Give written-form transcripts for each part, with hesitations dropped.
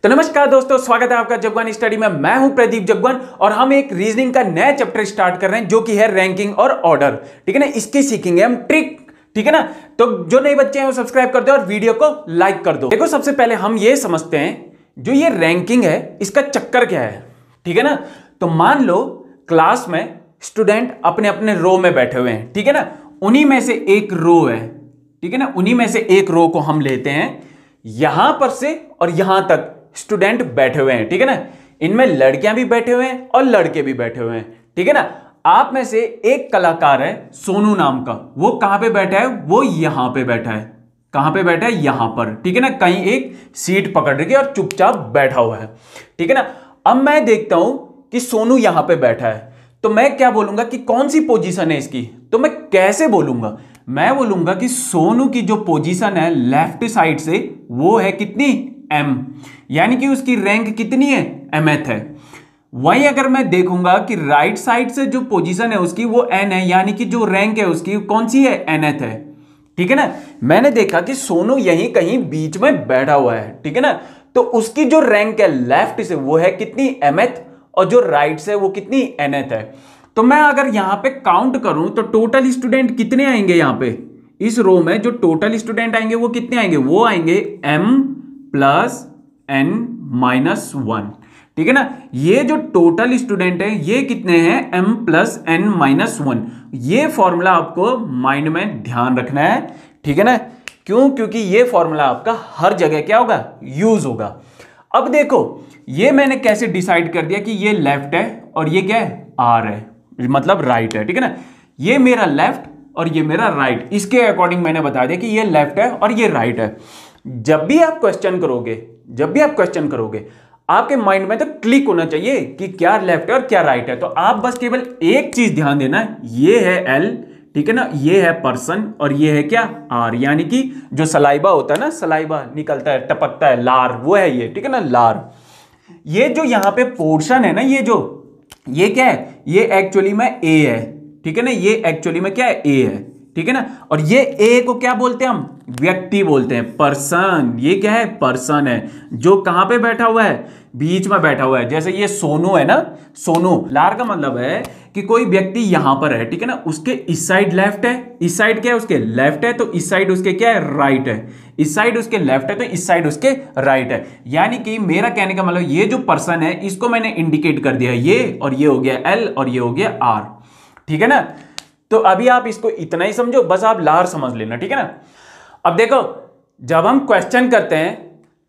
तो नमस्कार दोस्तों, स्वागत है आपका जगवान स्टडी में। मैं हूं प्रदीप जगवान और हम एक रीजनिंग का नया चैप्टर स्टार्ट कर रहे हैं जो कि है रैंकिंग और ऑर्डर। ठीक है ना, इसकी सीखेंगे हम ट्रिक। ठीक है ना, तो जो नए बच्चे हैं वो सब्सक्राइब कर दो और वीडियो को लाइक कर दो। देखो, सबसे पहले हम ये समझते हैं जो ये रैंकिंग है इसका चक्कर क्या है। ठीक है ना, तो मान लो क्लास में स्टूडेंट अपने अपने रो में बैठे हुए हैं। ठीक है ना, उन्हीं में से एक रो है। ठीक है ना, उन्हीं में से एक रो को हम लेते हैं, यहां पर से और यहां तक स्टूडेंट बैठे हुए हैं। ठीक है ना, इनमें लड़कियां भी बैठे हुए हैं और लड़के भी बैठे हुए हैं। ठीक है ना, आप में से एक कलाकार है सोनू नाम का, वो कहां पे बैठा है? वो यहां पे बैठा है। कहां पे बैठा है? यहां पर। ठीक है ना, कहीं एक सीट पकड़ के और चुपचाप बैठा हुआ है। ठीक है ना, अब मैं देखता हूं कि सोनू यहां पे बैठा है, तो मैं क्या बोलूंगा कि कौन सी पोजीशन है इसकी? तो मैं कैसे बोलूंगा? मैं बोलूंगा कि सोनू की जो पोजीशन है लेफ्ट साइड से वो है कितनी? M, यानी कि उसकी रैंक कितनी है? mth है। वहीं अगर मैं देखूंगा कि राइट साइड से जो पोजीशन है उसकी वो n है, यानी कि जो रैंक है उसकी कौन सी है? nth है। ठीक है ना, मैंने देखा कि सोनू यहीं कहीं बीच में बैठा हुआ है। ठीक है ना, तो उसकी जो रैंक है लेफ्ट से वो है कितनी? mth, और जो राइट से वो कितनी? nth है। तो मैं अगर यहां पे काउंट करूं तो टोटल स्टूडेंट कितने आएंगे? यहां पे इस रो में जो टोटल स्टूडेंट आएंगे वो कितने आएंगे? वो आएंगे m प्लस n माइनस 1। ठीक है ना, ये जो टोटल स्टूडेंट है ये कितने हैं? m plus n minus 1। ये फॉर्मूला आपको माइंड में ध्यान रखना है। ठीक है ना, क्यों? क्योंकि ये फॉर्मूला आपका हर जगह क्या होगा? यूज होगा। अब देखो, ये मैंने कैसे डिसाइड कर दिया कि ये लेफ्ट है और ये क्या है? r है, मतलब राइट है। ठीक है ना, ये मेरा लेफ्ट और ये मेरा राइट, इसके अकॉर्डिंग मैंने बता दिया कि ये लेफ्ट है और ये राइट है। जब भी आप क्वेश्चन करोगे आपके माइंड में तो क्लिक होना चाहिए कि क्या लेफ्ट है और क्या राइट है। तो आप बस केवल एक चीज ध्यान देना, ये है L, ठीक है ना, ये है पर्सन और ये है क्या? R, यानी कि जो सलाइबा होता है ना, सलाइबा निकलता है, टपकता है, लार, वो है ये। ठीक है ना, लार। ये जो यहां पे पोर्शन है ना, ये क्या है? ये एक्चुअली में A है। ठीक है ना, ये एक्चुअली में क्या है? A है। ठीक है ना, और ये A को क्या बोलते हैं हम? व्यक्ति बोलते हैं, पर्सन। ये क्या है? पर्सन है, जो कहां पे बैठा हुआ है? बीच में बैठा हुआ है। जैसे ये सोनू है ना, सोनू, लार का मतलब है कि कोई व्यक्ति यहां पर है। ठीक है ना, उसके इस साइड लेफ्ट है, इस साइड क्या है? उसके लेफ्ट है, तो इस साइड उसके क्या है? राइट है। इस साइड उसके लेफ्ट है तो इस साइड उसके राइट है। यानी कि मेरा कहने का मतलब ये जो पर्सन है इसको मैंने इंडिकेट कर दिया, ये, और ये हो गया L और ये हो गया R। ठीक है ना, तो अभी आप इसको इतना ही समझो, बस आप लार समझ लेना। ठीक है ना, अब देखो, जब हम क्वेश्चन करते हैं,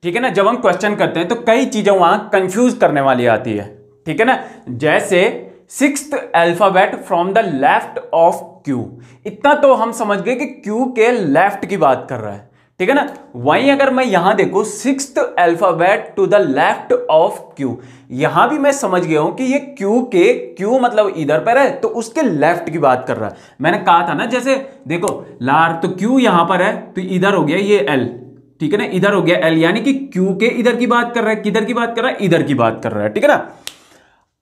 ठीक है ना, जब हम क्वेश्चन करते हैं तो कई चीजें वहां कंफ्यूज करने वाली आती है। ठीक है ना, जैसे 6th alphabet from the left of Q, इतना तो हम समझ गए कि Q के लेफ्ट की बात कर रहा है। ठीक है ना, वहीं अगर मैं यहां देखूं 6th alphabet to the left of Q, यहां भी मैं समझ गया हूं कि ये Q मतलब इधर पर है तो उसके लेफ्ट की बात कर रहा है। मैंने कहा था ना, जैसे देखो लार, तो Q यहां पर है तो इधर हो गया ये L। ठीक है ना, इधर हो गया L, यानी कि Q के इधर की बात कर रहा है। किधर की बात कर रहा है? इधर की बात कर रहा है। ठीक है ना,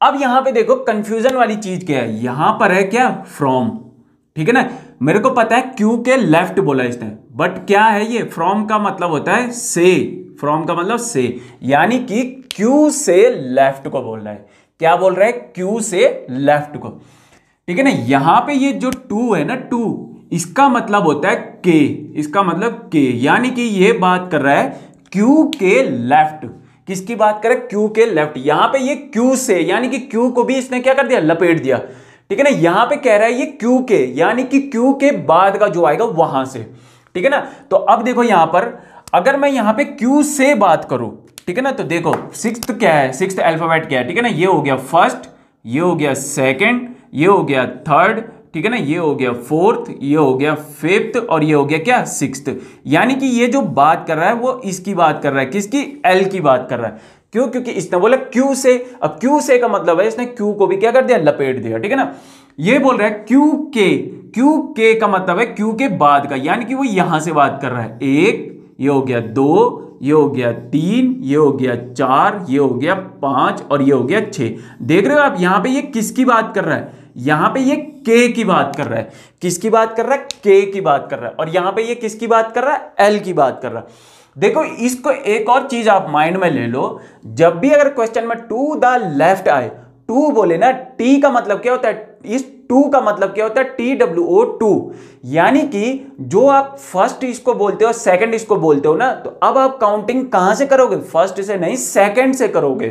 अब यहां पे देखो कंफ्यूजन वाली चीज क्या है, यहां पर है क्या? फ्रॉम। ठीक है ना, मेरे को पता है Q के लेफ्ट बोला इसने, बट क्या है ये? फ्रॉम का मतलब होता है से। फ्रॉम का मतलब से, यानी कि Q से लेफ्ट को बोल रहा है। क्या बोल रहा है? Q से लेफ्ट को। ठीक है ना, यहां पे ये जो 2 है ना, 2, इसका मतलब होता है K, इसका मतलब K, यानी कि ये बात कर रहा है Q के लेफ्ट। किसकी बात कर रहा है? Q के लेफ्ट। यहां पे ये Q से, यानी कि Q को भी इसने क्या कर दिया? लपेट दिया। ठीक है ना, यहां पे कह रहा है ये Q के, यानी कि Q के बाद का जो आएगा वहां से। ठीक है ना, तो अब देखो यहां पर अगर मैं यहां पे Q से बात करूं, ठीक है ना, तो देखो 6th क्या है? 6th अल्फाबेट क्या है? ठीक है ना, ये हो गया फर्स्ट, ये हो गया सेकंड, ये हो गया थर्ड, ठीक है ना, ये हो गया फोर्थ, ये हो गया फिफ्थ और ये हो गया क्या? 6th। यानी कि ये जो बात कर रहा है वो इसकी बात कर रहा है। किसकी? L की बात कर रहा है। क्यों? क्योंकि इसने बोला Q से। अब Q से का मतलब है इसने Q को भी क्या कर दिया? लपेट दिया। ठीक है ना, ये बोल रहा है Q के का मतलब है Q के बाद का, यानी कि वो यहां से बात कर रहा है। 1, ये हो गया 2, ये हो गया 3, ये हो गया 4, ये हो गया 5 और ये हो गया 6। देख रहे हो आप, यहां पे ये किसकी बात कर रहा है? यहां पे ये K की बात कर रहा है। किसकी बात कर रहा है? K की बात कर रहा है। और यहां पे ये किसकी बात कर रहा है? L की बात कर रहा है। देखो इसको एक और चीज आप माइंड में ले लो, जब भी अगर क्वेश्चन में टू द लेफ्ट आए, टू बोले ना, टी का मतलब क्या होता है, इस टू का मतलब क्या होता है, TWO2, यानी कि जो आप फर्स्ट इसको बोलते हो सेकंड इसको बोलते हो ना, तो अब आप काउंटिंग कहां से करोगे, फर्स्ट से नहीं सेकंड से करोगे,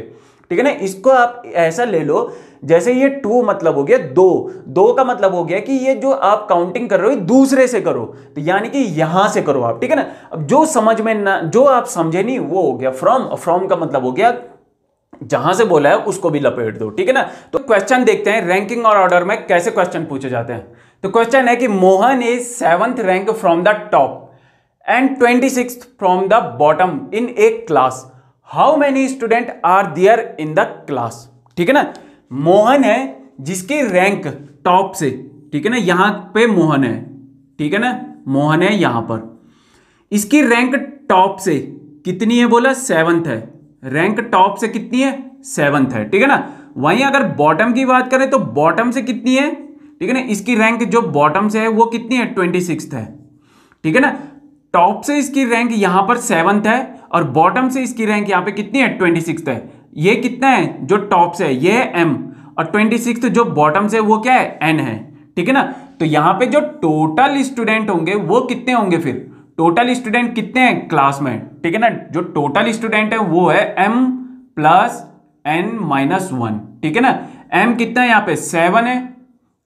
ठीक है ना। इसको आप ऐसा ले लो जैसे ये टू मतलब हो गया दो, दो का मतलब हो गया कि ये जो आप काउंटिंग कर रहे हो दूसरे से करो, तो यानी कि यहां से करो आप, ठीक है ना। अब जो समझ में ना, जो आप समझे नहीं वो हो गया फ्रॉम, फ्रॉम का मतलब हो गया जहां से बोला है उसको भी लपेट दो, ठीक है ना। तो क्वेश्चन देखते हैं रैंकिंग और ऑर्डर में कैसे क्वेश्चन पूछे जाते हैं। तो क्वेश्चन है कि Mohan is 7th rank from the top and 26th from the bottom in a class, how many student are there in the class, ठीक है ना। मोहन है जिसकी रैंक टॉप से, ठीक है ना, यहां पे मोहन है, ठीक है ना, मोहन है यहां पर, इसकी रैंक टॉप से कितनी है, बोला 7th है, रैंक टॉप से कितनी है 7th है, ठीक है ना। वहीं अगर बॉटम की बात करें तो बॉटम से कितनी है, ठीक है ना, इसकी रैंक जो बॉटम से है वो कितनी है 26th है, ठीक है ना। टॉप से इसकी रैंक यहां पर 7th है और बॉटम से इसकी रैंक यहां पे कितनी है 26th है। ये कितना है जो टॉप से है ये है M और 26th जो बॉटम से वो क्या है N है, ठीक है ना। तो यहां पे जो टोटल स्टूडेंट होंगे वो कितने होंगे, फिर टोटल स्टूडेंट कितने हैं क्लास में, ठीक है ना। जो टोटल स्टूडेंट है वो है M + N-1, ठीक है ना। M कितना है यहाँ पे 7 है,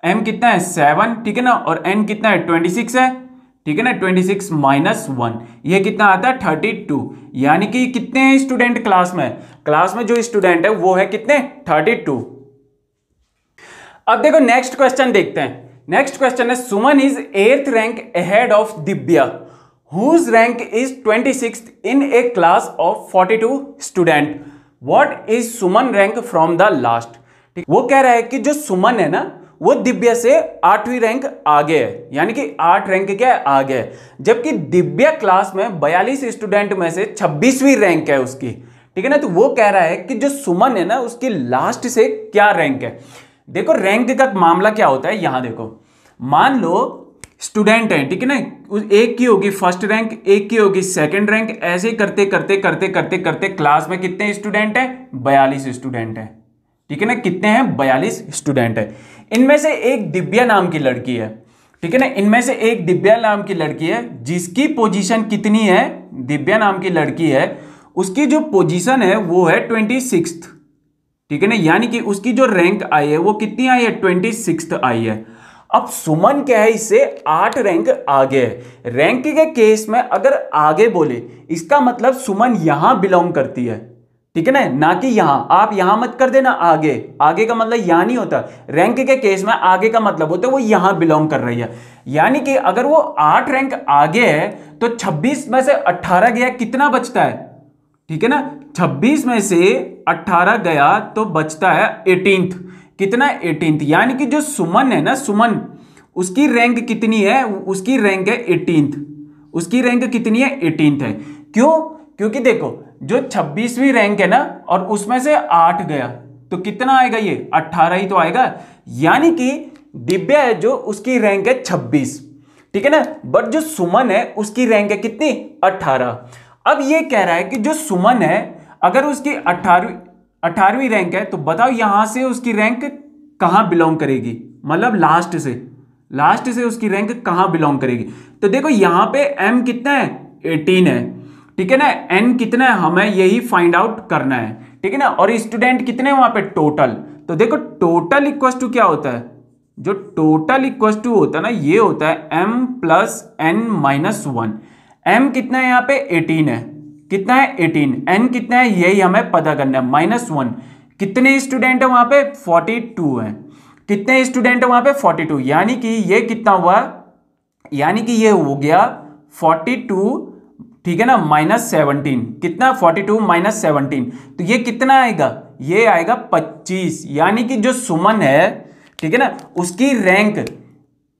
M कितना है 7, ठीक है ना, और N कितना है 26 है, ठीक है ना, 26 - 1 ये कितना आता है 32, यानी कि कितने हैं स्टूडेंट क्लास में, क्लास में जो स्टूडेंट है वो है कितने 32। अब देखो नेक्स्ट क्वेश्चन देखते हैं। नेक्स्ट क्वेश्चन है Suman is 8th rank ahead of Divya whose rank is 26th in a class of 42 student, what is Suman rank from the last. ठीक, वो कह रहा है कि जो सुमन है ना वो दिव्या से 8वीं रैंक आगे है, यानी कि 8 रैंक क्या है आगे है, जबकि दिव्या क्लास में 42 स्टूडेंट में से 26वीं रैंक है उसकी, ठीक है ना। तो वो कह रहा है कि जो सुमन है ना उसकी लास्ट से क्या रैंक है। देखो रैंक का मामला क्या होता है, यहां देखो मान लो स्टूडेंट है, ठीक है ना, एक की होगी फर्स्ट रैंक, एक की होगी सेकंड रैंक, ऐसे ही करते करते करते करते करते क्लास में कितने स्टूडेंट हैं 42 स्टूडेंट हैं, ठीक है ना, कितने हैं 42 स्टूडेंट है। इनमें से एक दिव्या नाम की लड़की है, ठीक है ना, इनमें से एक दिव्या नाम की लड़की है जिसकी पोजीशन कितनी है, दिव्या नाम की लड़की है उसकी जो पोजीशन है वो है 26th, ठीक है ना, यानी कि उसकी जो रैंक आई है वो कितनी आई है 26th आई है। अब सुमन क्या है इससे 8 रैंक आगे है। रैंक के केस में अगर आगे बोले इसका मतलब सुमन यहां बिलोंग करती है, ठीक है ना कि यहां, आप यहां मत कर देना आगे, आगे का मतलब यहां नहीं होता, रैंक के केस में आगे का मतलब होता है वो यहां बिलोंग कर रही है, यानी कि अगर वो 8 रैंक आगे है तो 26 में से 18 गया कितना बचता है, ठीक है ना, 26 में से 18 गया तो बचता है 18th, कितना 18th, यानी कि जो सुमन है ना, सुमन उसकी रैंक कितनी है, उसकी रैंक है 18th, उसकी रैंक कितनी है 18th है। क्यों, क्योंकि देखो जो 26वीं रैंक है ना और उसमें से 8 गया तो कितना आएगा ये 18 ही तो आएगा, यानी कि दिव्या है जो उसकी रैंक है 26, ठीक है ना, बट जो सुमन है उसकी रैंक है कितनी 18। अब ये कह रहा है कि जो सुमन है अगर उसकी 18वीं रैंक है तो बताओ यहां से उसकी रैंक कहां बिलोंग करेगी, मतलब लास्ट से उसकी रैंक कहां बिलोंग करेगी। तो देखो यहां पे M कितना है 18 है, ठीक है ना, N कितना है हमें यही फाइंड आउट करना है, ठीक है ना, और स्टूडेंट कितने वहां पे टोटल। तो देखो टोटल इक्वल टू क्या होता है, जो टोटल इक्वल टू होता है ना ये होता है M + N-1। M कितना है यहाँ पे 18 है, कितना है 18, N कितना है यही हमें पता करना है -1। कितने स्टूडेंट है वहां पे 42 है, कितने स्टूडेंट है वहां पे 42, यानी कि ये कितना हुआ, यानी कि ये हो गया 42, ठीक है ना, -17, कितना 42 - 17, तो ये कितना आएगा, ये आएगा 25, यानी कि जो सुमन है, ठीक है ना, उसकी रैंक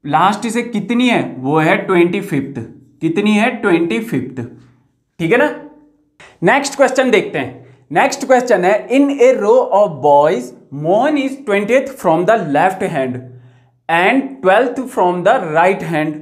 लास्ट से कितनी है वो है 25th, कितनी है 25th, ठीक है ना। नेक्स्ट क्वेश्चन देखते हैं। नेक्स्ट क्वेश्चन है in a row of boys Mohan is 20th from the left hand and 12th from the right hand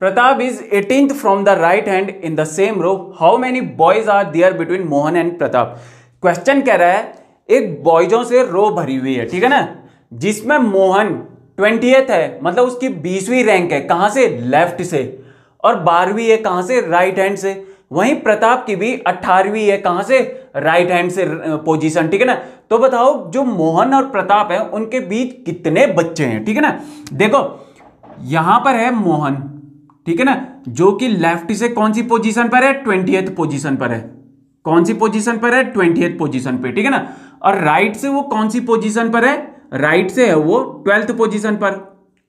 Pratap is 18th from the right hand in the same row, how many boys are there between Mohan and Pratap. Question कह रहा है एक बॉयजों से रो भरी हुई है, ठीक है ना, जिसमें मोहन 20th है, मतलब उसकी 20वीं रैंक है, कहां से, लेफ्ट से, और 12वीं है कहां से, राइट हैंड से। वहीं प्रताप की भी 18वीं है, कहां से, राइट हैंड से पोजीशन, ठीक है ना। तो बताओ जो मोहन और प्रताप है उनके बीच कितने बच्चे हैं, ठीक है ना। देखो यहां पर है मोहन, ठीक है ना, जो कि लेफ्ट से कौन सी पोजीशन पर है, 20th पोजीशन पर है। कौन सी पोजीशन पर है, 20th पोजीशन पे, ठीक है ना। और राइट से वो कौन सी पोजीशन पर है, राइट से है वो 12th पोजीशन पर।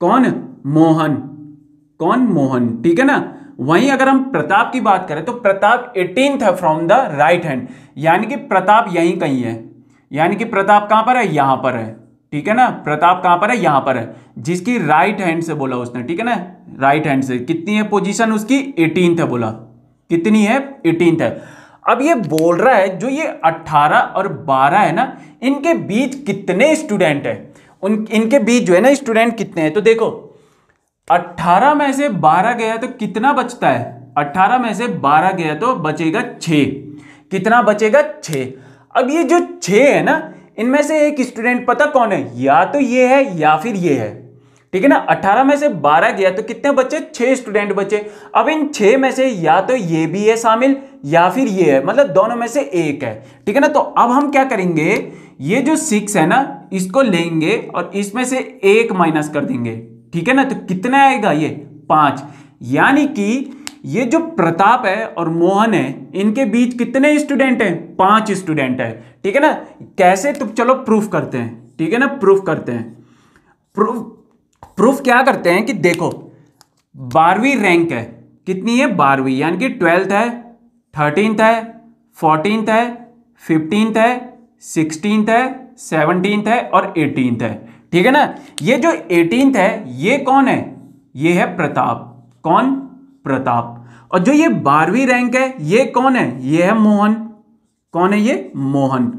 कौन, मोहन, कौन, मोहन, ठीक है ना। वहीं अगर हम प्रताप की बात करें तो प्रताप 18th है फ्रॉम द राइट हैंड, यानी कि प्रताप यहीं कहीं है, यानी कि प्रताप कहां पर है, यहां पर है, ठीक है ना। प्रताप कहां पर है, यहां पर है, जिसकी राइट हैंड से बोला उसने, ठीक है ना, राइट हैंड से। कितनी है पोजीशन उसकी, 18th है बोला, कितनी है, 18th है। अब ये बोल रहा है जो ये 18 और 12 है ना, इनके बीच कितने स्टूडेंट है, इनके बीच जो है ना स्टूडेंट कितने हैं। तो देखो 18 में से 12 गया तो कितना बचता है, 18 में से 12 गया तो बचेगा 6। कितना बचेगा, 6। अब ये जो 6 है ना, इनमें से एक स्टूडेंट पता कौन है, या तो ये है या फिर ये है, ठीक है ना। 18 में से 12 गया तो कितने बचे, 6 स्टूडेंट बचे। अब इन 6 में से या तो ये भी है शामिल या फिर ये है, मतलब दोनों में से एक है, ठीक है ना। तो अब हम क्या करेंगे, ये जो 6 है ना इसको लेंगे और इसमें से एक माइनस कर देंगे, ठीक है ना। तो कितना आएगा, ये 5। यानी कि ये जो प्रताप है और मोहन है इनके बीच कितने स्टूडेंट हैं, 5 स्टूडेंट है, ठीक है ना। कैसे, तो चलो प्रूफ करते हैं, ठीक है ना, प्रूफ करते हैं। प्रूफ क्या करते हैं कि देखो 12वीं रैंक है, कितनी है, 12वीं, यानी कि 12th है, 13th है, 14th है, 15th है, 16th है, 17th है और 18th है, ठीक है ना। ये जो 18th है ये कौन है, ये है प्रताप। कौन, प्रताप। और जो ये 12वीं रैंक है ये कौन है, ये है मोहन। कौन है, ये मोहन,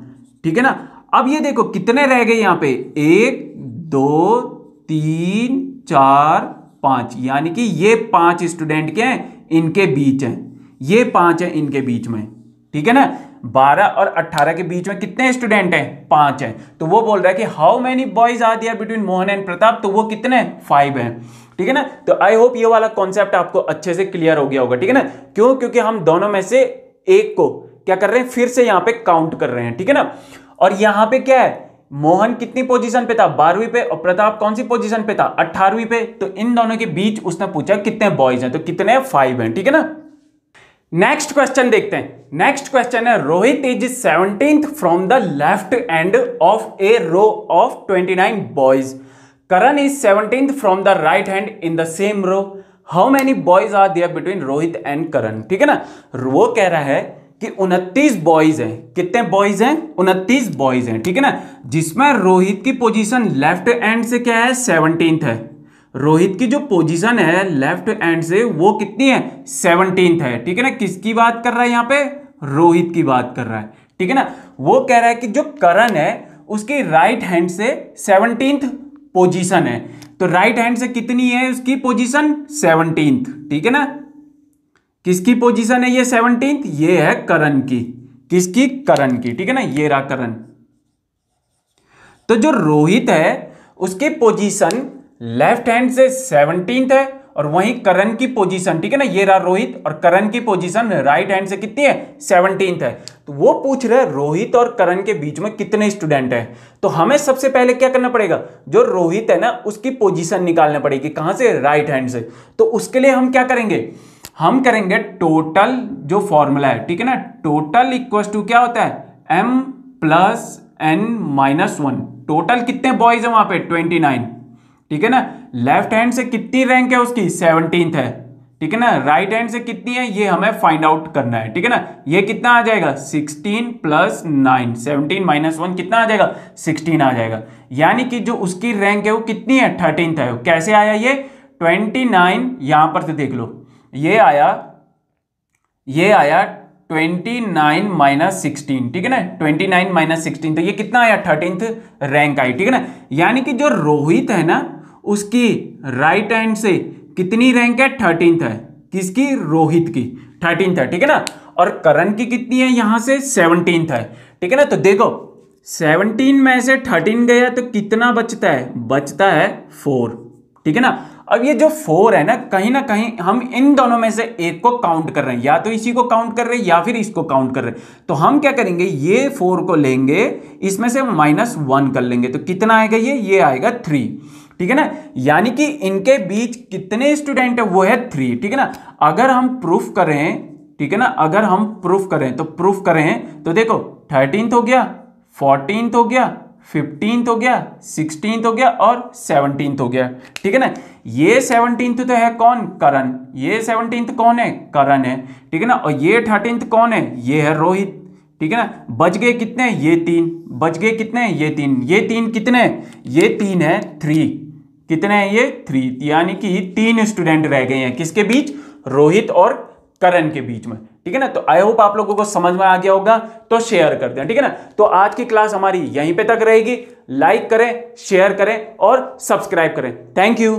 ठीक है ना। अब ये देखो कितने रह गए यहां पे, 1 2 3 4 5, यानी कि ये 5 स्टूडेंट के हैं, इनके बीच हैं, ये 5 हैं इनके बीच में, ठीक है ना। 12 और 18 के बीच में कितने स्टूडेंट हैं, 5 हैं। तो वो बोल रहा है कि how many boys are there between Mohan and Pratap, तो वो कितने, 5 हैं, ठीक है ना। तो आई होप ये वाला कॉन्सेप्ट आपको अच्छे से क्लियर हो गया होगा, ठीक है ना। क्यों, क्योंकि हम दोनों में से एक को क्या कर रहे हैं, फिर से यहां पे काउंट कर रहे हैं, ठीक है ना। और यहां पे क्या है, मोहन कितनी पोजीशन पे था, 12वीं पे, और प्रताप कौन सी पोजीशन पे था, 18वीं पे। तो इन दोनों के बीच उसने पूछा कितने बॉयज हैं, तो कितने, 5 हैं, ठीक है ना। नेक्स्ट क्वेश्चन देखते हैं। नेक्स्ट क्वेश्चन है Rohit is 17th from the left end of a row of 29 boys, Karan is 17th from the right hand in the same row, how many boys are there between Rohit and Karan, ठीक है ना। वो कह रहा है कि 29 बॉयज हैं, कितने बॉयज हैं, 29 बॉयज हैं, ठीक है ना। जिसमें रोहित की पोजीशन लेफ्ट एंड से क्या है, 17th है। रोहित की जो पोजीशन है लेफ्ट एंड से वो कितनी है, 17th है, ठीक है ना। किसकी बात कर रहा है यहां पे, रोहित की बात कर रहा है, ठीक है ना। वो कह रहा है कि जो करण है उसकी राइट हैंड से 17th पोजीशन है, तो राइट हैंड से कितनी है उसकी पोजीशन, 17th, ठीक है ना। किसकी पोजीशन है ये 17th, ये है करण की, किसकी, करण की, ठीक है ना, ये रहा करण। तो जो रोहित है उसकी पोजीशन लेफ्ट हैंड से 17th है और वहीं करण की पोजीशन, ठीक है ना, ये रहा रोहित, और करण की पोजीशन राइट हैंड से कितनी है, 17th है। तो वो पूछ रहे रोहित और करण के बीच में कितने स्टूडेंट हैं। तो हमें सबसे पहले क्या करना पड़ेगा, जो रोहित है ना उसकी पोजीशन निकालना पड़ेगी, कहां से, राइट हैंड से। तो उसके लिए हम क्या करेंगे, हम करेंगे टोटल, जो फॉर्मूला है, ठीक है ना, टोटल इक्वल टू क्या होता है, m + n - 1। टोटल कितने बॉयज है वहां पे, 29, ठीक है ना। लेफ्ट हैंड से कितनी रैंक है उसकी, 17th है, ठीक है ना। राइट हैंड से कितनी है ये हमें फाइंड आउट करना है, ठीक है ना। ये कितना आ जाएगा, 16 + 9, 17 - 1 कितना आ जाएगा, 16 आ जाएगा। यानी कि जो उसकी रैंक है वो कितनी है, 13th है। कैसे आया ये, 29, यहां पर से देख लो, ये आया 29 - 16, ठीक है ना, 29 - 16, तो ये कितना आया, 13th रैंक आई, ठीक है ना। यानी कि जो रोहित है ना उसकी राइट हैंड से कितनी रैंक है, 13th है, किसकी, रोहित की 13th है, ठीक है ना। और करण की कितनी है, यहां से 17th है, ठीक है ना। तो देखो 17 में से 13 गया तो कितना बचता है, बचता है 4, ठीक है ना। अब ये जो 4 है ना कहीं हम इन दोनों में से एक को काउंट कर रहे हैं, या तो इसी को काउंट कर रहे हैं या फिर इसको काउंट कर रहे हैं। तो हम क्या करेंगे, ये 4 को लेंगे, इसमें से -1 कर लेंगे, तो कितना आएगा, ये आएगा 3, ठीक है ना। यानी कि इनके बीच कितने स्टूडेंट है, वो है 3, ठीक है ना। अगर हम प्रूफ करें, ठीक है ना, अगर हम प्रूफ करें तो देखो 13th हो गया, 14th हो गया, 15th हो गया, 16th हो गया और 17th हो गया, ठीक है ना। ये 17th तो है कौन, करण, ये 17th कौन है, करण है, ठीक है ना। और ये 13th कौन है, ये है रोहित, ठीक है ना। बच गए कितने, ये 3, बच गए कितने, ये 3, ये 3 कितने, ये 3 है 3, कितने हैं ये 3, यानी कि 3 स्टूडेंट रह गए हैं किसके बीच, रोहित और करण के बीच में, ठीक है ना। तो आई होप आप लोगों को समझ में आ गया होगा, तो शेयर कर दें, ठीक है ना। तो आज की क्लास हमारी यहीं पे तक रहेगी, लाइक करें, शेयर करें और सब्सक्राइब करें। Thank you.